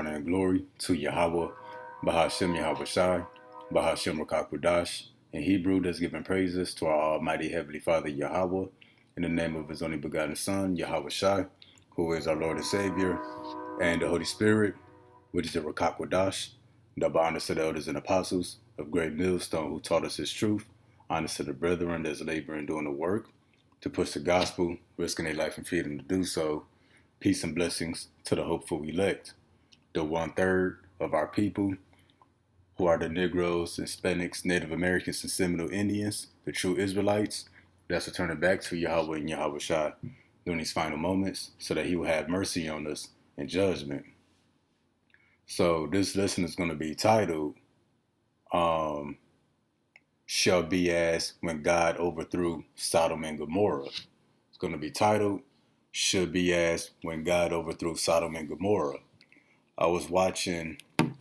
honor, and glory to Yahweh, Bahashem YAHAWASHI, Bahashem RakaKudash. In Hebrew, that's giving praises to our Almighty Heavenly Father Yahweh, in the name of His only begotten Son, YAHAWASHI, who is our Lord and Savior, and the Holy Spirit, which is the RakaKudash. Double honors to the elders and apostles of Great Millstone who taught us His truth. Honors to the brethren that's laboring doing the work to push the gospel, risking their life and freedom to do so. Peace and blessings to the hopeful elect, the 1/3 of our people who are the Negroes, Hispanics, Native Americans, and Seminole Indians, the true Israelites. That's returning back to Yahweh and Yahawashi during these final moments so that He will have mercy on us in judgment. So this lesson is going to be titled, Shall Be As When God Overthrew Sodom and Gomorrah. It's going to be titled, Should Be As When God Overthrew Sodom and Gomorrah. I was watching an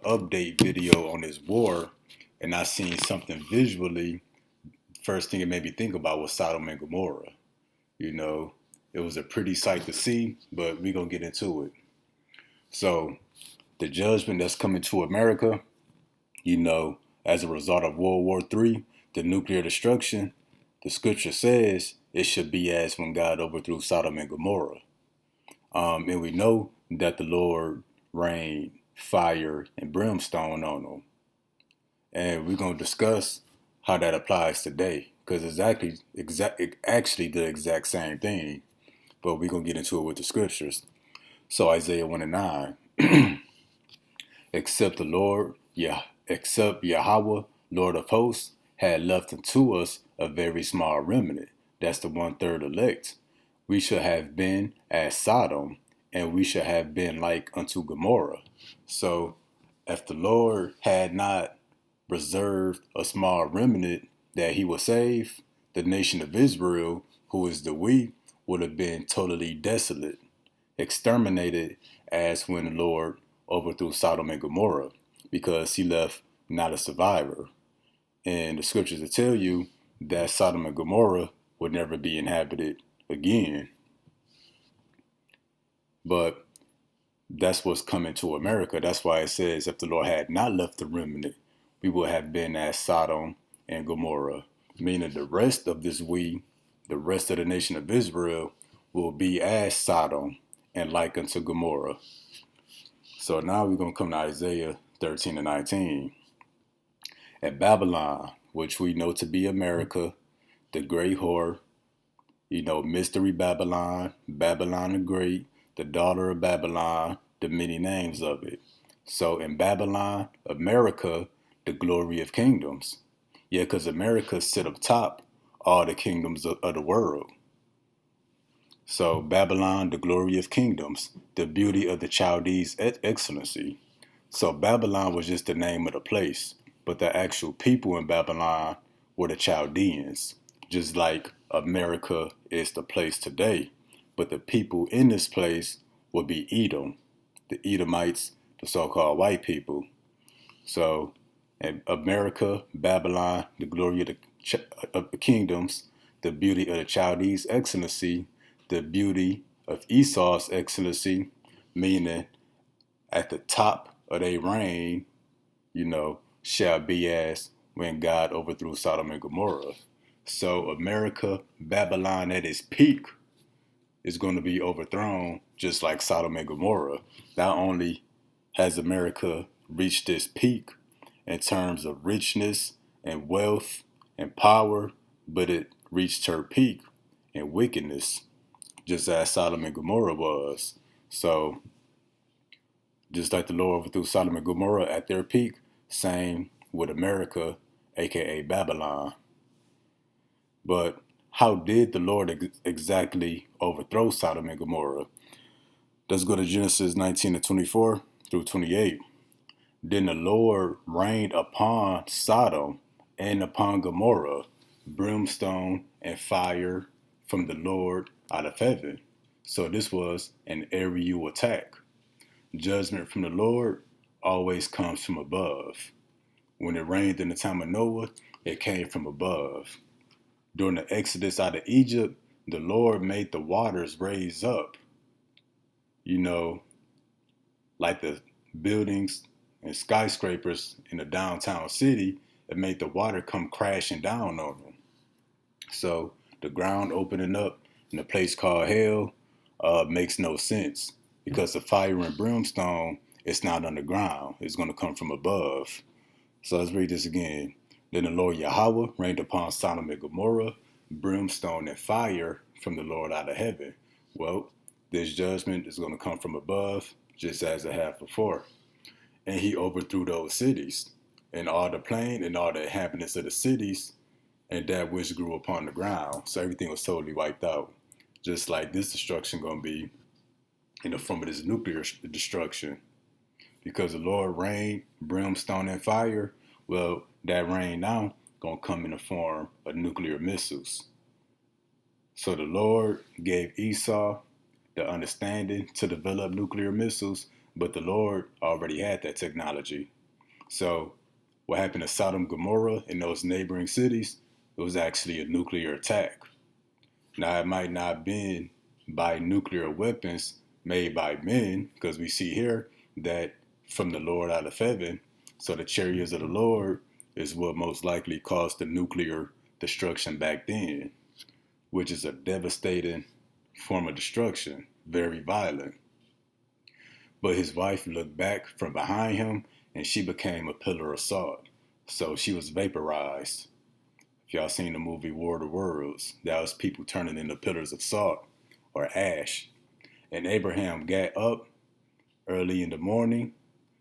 update video on this war, and I seen something visually. First thing it made me think about was Sodom and Gomorrah. You know, it was a pretty sight to see, but we're going to get into it. So, the judgment that's coming to America, as a result of World War III, the nuclear destruction, the scripture says it should be as when God overthrew Sodom and Gomorrah. And we know that the Lord rained fire and brimstone on them. And we're going to discuss how that applies today, because it's actually the exact same thing, but we're going to get into it with the scriptures. So Isaiah 1:9, except Yahweh, Lord of hosts, had left unto us a very small remnant. That's the 1/3 elect. We should have been as Sodom, and we should have been like unto Gomorrah. So if the Lord had not reserved a small remnant that He would save, the nation of Israel, who is the we, would have been totally desolate, exterminated, as when the Lord overthrew Sodom and Gomorrah, because He left not a survivor. And the scriptures will tell you that Sodom and Gomorrah would never be inhabited again. But that's what's coming to America. That's why it says if the Lord had not left the remnant, we would have been as Sodom and Gomorrah. Meaning the rest of this the rest of the nation of Israel, will be as Sodom and like unto Gomorrah. So now we're going to come to Isaiah 13:19. At Babylon, which we know to be America, the great whore, Mystery Babylon, Babylon the Great, the daughter of Babylon, the many names of it. So in Babylon, America, the glory of kingdoms. Yeah, because America sit up top all the kingdoms of the world. So Babylon, the glory of kingdoms, the beauty of the Chaldees' excellency. So Babylon was just the name of the place, but the actual people in Babylon were the Chaldeans, just like America is the place today. But the people in this place would be Edom, the Edomites, the so-called white people. So in America, Babylon, the glory of the kingdoms, the beauty of the Chaldees' excellency, the beauty of Esau's excellency, meaning at the top of their reign, shall be as when God overthrew Sodom and Gomorrah. So America, Babylon at its peak, is going to be overthrown just like Sodom and Gomorrah. Not only has America reached its peak in terms of richness and wealth and power, but it reached her peak in wickedness, just as Sodom and Gomorrah was. So just like the Lord overthrew Sodom and Gomorrah at their peak, same with America, aka Babylon. But how did the Lord exactly overthrow Sodom and Gomorrah? Let's go to Genesis 19:24 through 28. Then the Lord rained upon Sodom and upon Gomorrah brimstone and fire from the Lord out of heaven. So this was an aerial attack. Judgment from the Lord always comes from above. When it rained in the time of Noah, it came from above. During the exodus out of Egypt, the Lord made the waters raise up. like the buildings and skyscrapers in the downtown city, it made the water come crashing down on them. So the ground opening up in a place called hell makes no sense because the fire and brimstone, it's not underground. It's going to come from above. So let's read this again. Then the Lord Yahweh rained upon Sodom and Gomorrah brimstone and fire from the Lord out of heaven. Well, this judgment is going to come from above, just as it had before. And he overthrew those cities, and all the plain and all the inhabitants of the cities, and that which grew upon the ground. So everything was totally wiped out. Just like this destruction going to be in the form of this nuclear destruction. Because the Lord rained brimstone and fire, well, that rain now going to come in the form of nuclear missiles. So the Lord gave Esau the understanding to develop nuclear missiles, but the Lord already had that technology. So what happened to Sodom and Gomorrah and those neighboring cities, it was actually a nuclear attack. Now, it might not have been by nuclear weapons made by men, because we see here that from the Lord out of heaven, so the chariots of the Lord is what most likely caused the nuclear destruction back then, which is a devastating form of destruction, very violent. But his wife looked back from behind him and she became a pillar of salt. So she was vaporized. If y'all seen the movie War of the Worlds, that was people turning into pillars of salt or ash. And Abraham got up early in the morning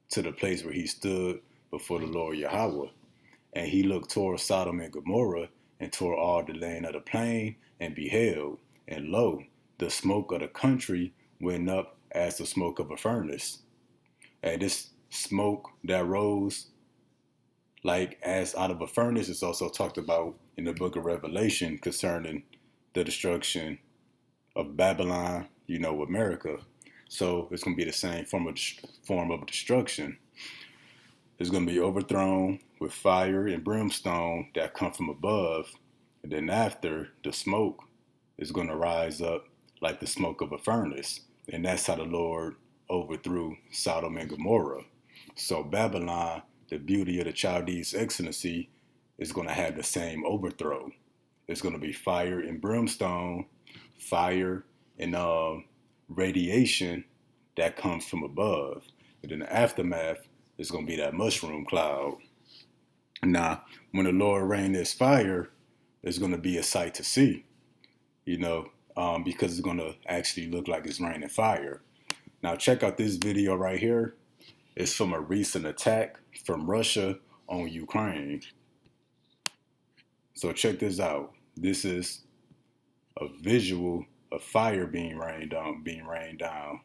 to the place where he stood before the Lord Yahweh. And he looked toward Sodom and Gomorrah and toward all the land of the plain and beheld. And lo, the smoke of the country went up as the smoke of a furnace. And this smoke that rose like as out of a furnace is also talked about in the book of Revelation concerning the destruction of Babylon, America. So it's going to be the same form of destruction. It's going to be overthrown with fire and brimstone that come from above. And then after, the smoke is going to rise up like the smoke of a furnace. And that's how the Lord overthrew Sodom and Gomorrah. So Babylon, the beauty of the Chaldees' excellency, is going to have the same overthrow. It's going to be fire and brimstone, fire and radiation that comes from above. And then the aftermath is going to be that mushroom cloud. Now, when the Lord rain this fire, it's going to be a sight to see, because it's going to actually look like it's raining fire. Now, check out this video right here. It's from a recent attack from Russia on Ukraine. So check this out. This is a visual of fire being rained down.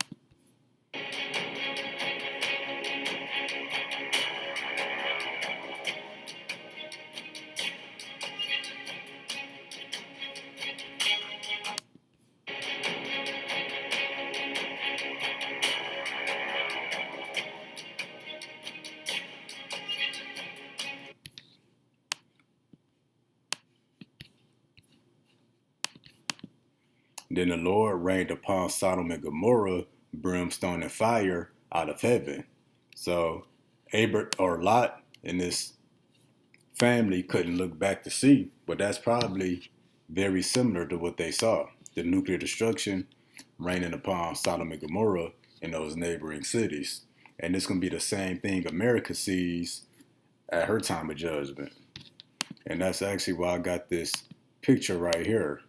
Then the Lord rained upon Sodom and Gomorrah brimstone and fire out of heaven. So Lot and his family couldn't look back to see, but that's probably very similar to what they saw. The nuclear destruction raining upon Sodom and Gomorrah and those neighboring cities. And it's going to be the same thing America sees at her time of judgment. And that's actually why I got this picture right here.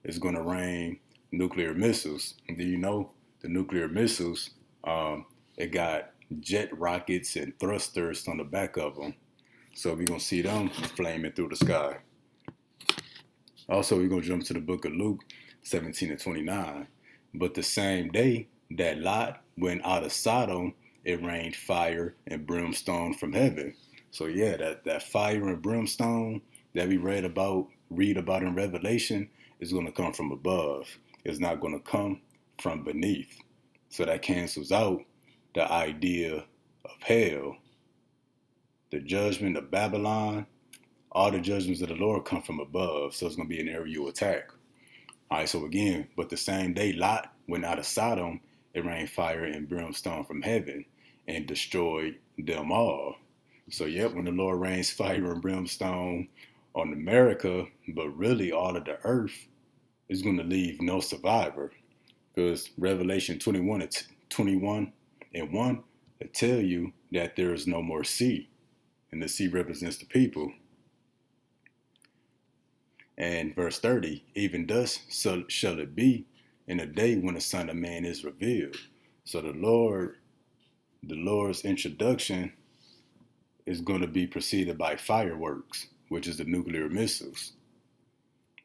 It's going to rain nuclear missiles. And do you know the nuclear missiles, it got jet rockets and thrusters on the back of them. So we're going to see them flaming through the sky. Also, we're going to jump to the book of Luke 17 and 29. But the same day that Lot went out of Sodom, it rained fire and brimstone from heaven. So yeah, that fire and brimstone that we read about in Revelation is going to come from above. It's not going to come from beneath. So that cancels out the idea of hell. The judgment of Babylon, all the judgments of the Lord come from above. So it's going to be an aerial attack. All right, so again, but the same day Lot went out of Sodom, it rained fire and brimstone from heaven and destroyed them all. So, yep, when the Lord rains fire and brimstone on America, but really all of the earth, is going to leave no survivor. Because Revelation 21 and 1, it tell you that there is no more sea. And the sea represents the people. And verse 30, even thus shall it be in the day when the Son of Man is revealed. So the Lord's introduction is going to be preceded by fireworks, which is the nuclear missiles.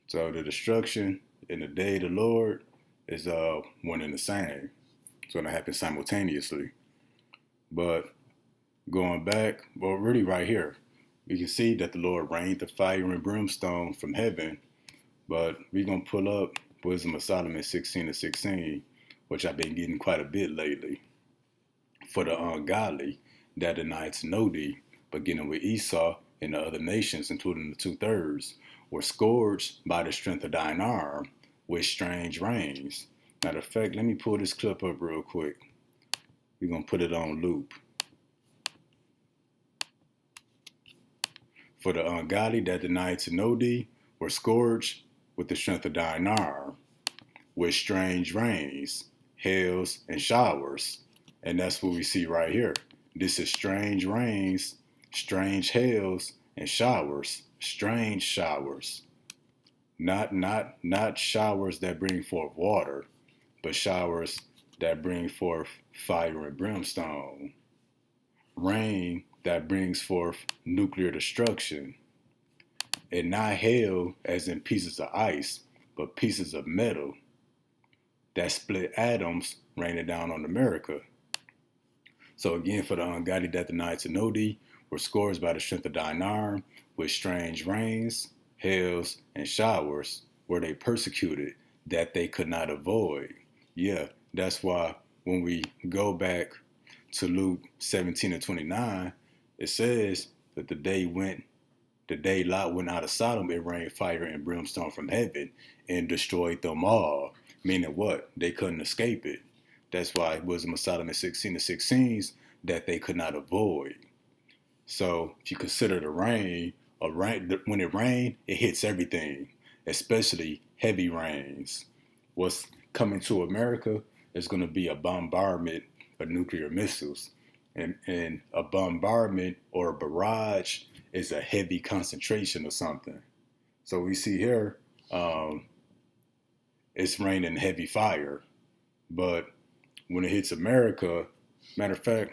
So the destruction in the day of the Lord is one and the same. It's going to happen simultaneously. But going back, well, really right here, we can see that the Lord rained the fire and brimstone from heaven. But we're going to pull up Wisdom of Solomon 16:16, which I've been getting quite a bit lately. For the ungodly that deny to know thee, beginning with Esau and the other nations, including the 2/3, were scourged by the strength of thine arm with strange reigns. Matter of fact, let me pull this clip up real quick. We're going to put it on loop. For the ungodly that deny to know thee were scourged with the strength of thine arm, with strange rains, hails, and showers. And that's what we see right here. This is strange rains, strange hails, and showers. Strange showers. Not showers that bring forth water, but showers that bring forth fire and brimstone. Rain that brings forth nuclear destruction. And not hail as in pieces of ice, but pieces of metal that split atoms raining down on America. So again, for the ungodly that deny to know thee were scourged by the strength of thine arm, with strange rains, hails, and showers were they persecuted, that they could not avoid. Yeah, that's why when we go back to Luke 17:29, it says that the day Lot went out of Sodom, it rained fire and brimstone from heaven and destroyed them all. Meaning what? They couldn't escape it. That's why Wisdom of Solomon 16:16 that they could not avoid. So if you consider the rain, when it rains, it hits everything, especially heavy rains. What's coming to America is going to be a bombardment of nuclear missiles. And a bombardment or a barrage is a heavy concentration of something. So we see here, it's raining heavy fire. But when it hits America, matter of fact,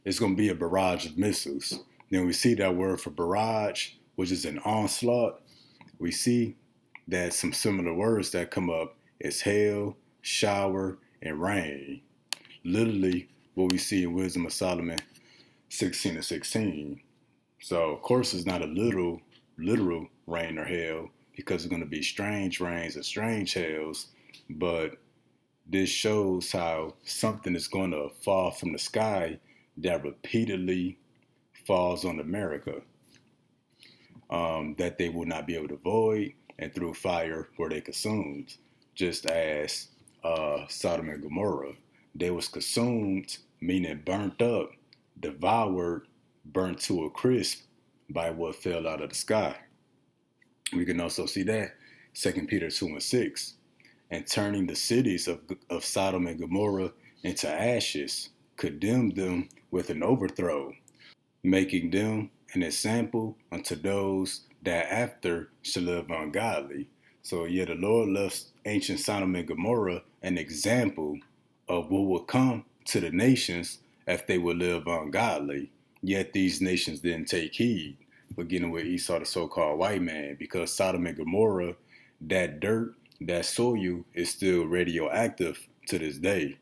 it's going to be a barrage of missiles. Then we see that word for barrage, which is an onslaught. We see that some similar words that come up is hail, shower, and rain. Literally what we see in Wisdom of Solomon 16:16. So of course it's not a literal rain or hail, because it's going to be strange rains and strange hails, but this shows how something is going to fall from the sky that repeatedly falls on America, that they will not be able to avoid, and through fire were they consumed, just as Sodom and Gomorrah. They was consumed, meaning burnt up, devoured, burnt to a crisp by what fell out of the sky. We can also see that 2 Peter 2:6, and turning the cities of Sodom and Gomorrah into ashes, condemned them with an overthrow, making them an example unto those that after shall live ungodly. So yeah, the Lord left ancient Sodom and Gomorrah an example of what would come to the nations if they would live ungodly. Yet these nations didn't take heed, beginning with Esau, the so-called white man, because Sodom and Gomorrah, that dirt, that soil is still radioactive to this day.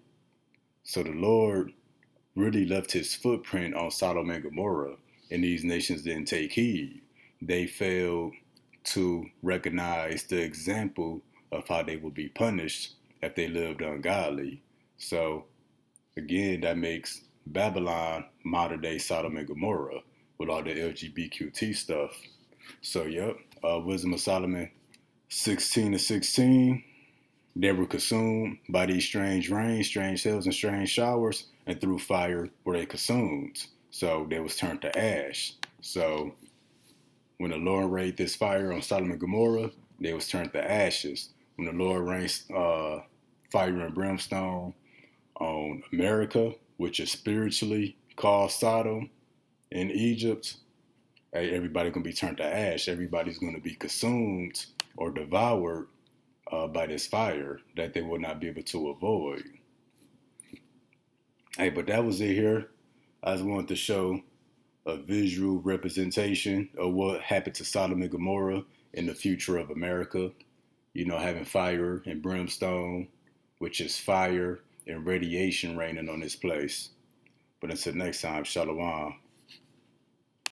So the Lord really left his footprint on Sodom and Gomorrah, and these nations didn't take heed. They failed to recognize the example of how they would be punished if they lived ungodly. So again, that makes Babylon modern day Sodom and Gomorrah with all the LGBTQ stuff. So yep, Wisdom of Solomon 16:16. They were consumed by these strange rains, strange hails, and strange showers, and through fire were they consumed. So they was turned to ash. So when the Lord rained this fire on Sodom and Gomorrah, they was turned to ashes. When the Lord rained fire and brimstone on America, which is spiritually called Sodom in Egypt, hey, everybody's gonna be turned to ash. Everybody's gonna be consumed or devoured by this fire that they will not be able to avoid. Hey, but that was it here. I just wanted to show a visual representation of what happened to Sodom and Gomorrah in the future of America. You know, having fire and brimstone, which is fire and radiation raining on this place. But until next time, Shalom.